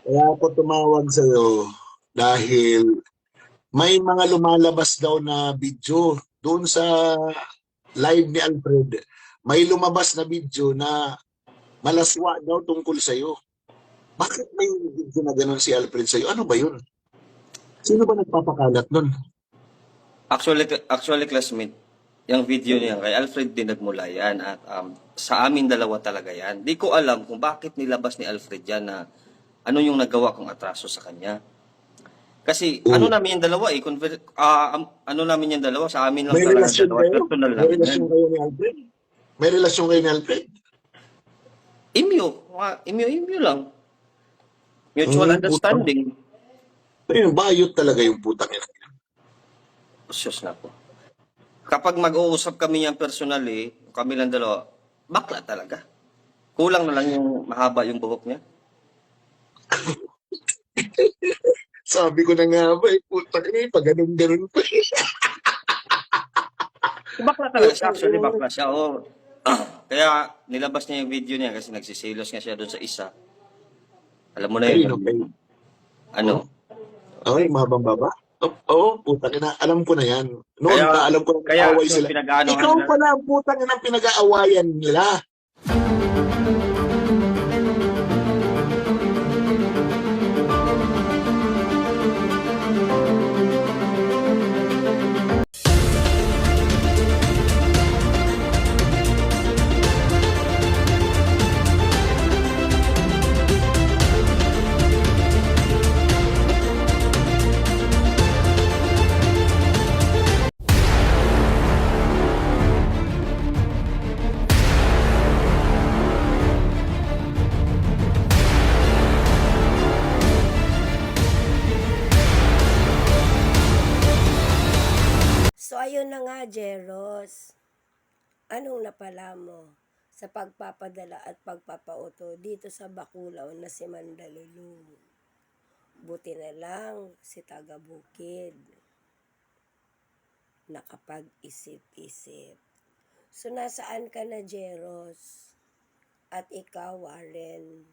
Kaya ako tumawag sa'yo dahil may mga lumalabas daw na video doon sa live ni Alfred. May lumabas na video na malaswa daw tungkol sa'yo. Bakit may video na ganun si Alfred sa'yo? Ano ba yun? Sino ba nagpapakalat nun? Actually classmate, yung video niya kay Alfred din nagmula yan at sa amin dalawa talaga yan. Di ko alam kung bakit nilabas ni Alfred yan na ano yung nagawa kong atraso sa kanya. Kasi ano Oo. namin yung dalawa ano namin yung dalawa sa amin lang May talaga relasyon dalawa. kayo? Personal May namin yan. relasyon kayo ni Alfred? May relasyon kayo ni Alfred? Imyo lang. Mutual Putang. understanding. Ayun, bayot talaga yung putang ina. Sus na po. Kapag mag-uusap kami yung personally, kami lang dalawa, bakla talaga. Kulang na lang yung mahaba yung buhok niya. Sabi ko na nga ba, putang ina, pag ganun-ganun pa. Bakla talaga siya. Actually, bakla siya. Oh. Kaya nilabas niya yung video niya kasi nagsisilos nga siya doon sa isa. Alam mo na Ayun, yun. okay. Ano? Okay, mahabang baba. Oo, putang ina, alam ko na yan. Noon Kaya, pa, alam ko na kaya nag-away yung sila. pinag-aanohan Ikaw nila. pala ang putang ina pinag-aawayan nila. So, ayun na nga, Jeros. Anong napala mo sa pagpapadala at pagpapauto dito sa Bacolao na si Mandalulu? Buti na lang si taga Bukid nakapag-isip-isip. So, nasaan ka na, Jeros? At ikaw, Warren?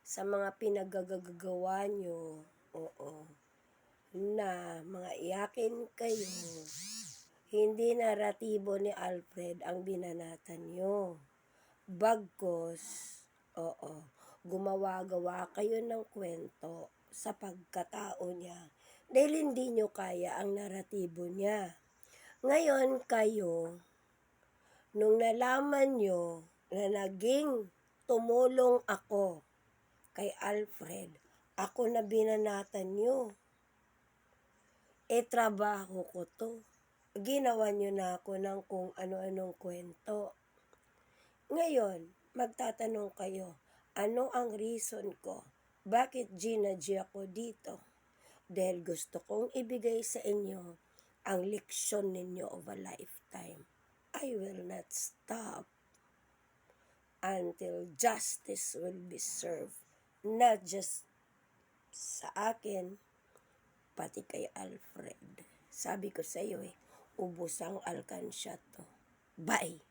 Sa mga pinagagagawa nyo, oo, na mga iyakin kayo, hindi naratibo ni Alfred ang binanatan nyo. Bagkos, oo, gumawa-gawa kayo ng kwento sa pagkatao niya dahil hindi nyo kaya ang naratibo niya. Ngayon kayo, nung nalaman nyo na naging tumulong ako kay Alfred, ako na binanatan nyo. Trabaho ko to. Ginawa nyo na ako ng kung ano-anong kwento. Ngayon, magtatanong kayo, ano ang reason ko? Bakit ginadji ako dito? Dahil gusto kong ibigay sa inyo ang leksyon ninyo of a lifetime. I will not stop until justice will be served. Not just sa akin, pati kay Alfred. Sabi ko sa iyo ubos ang alkansya to. Bye!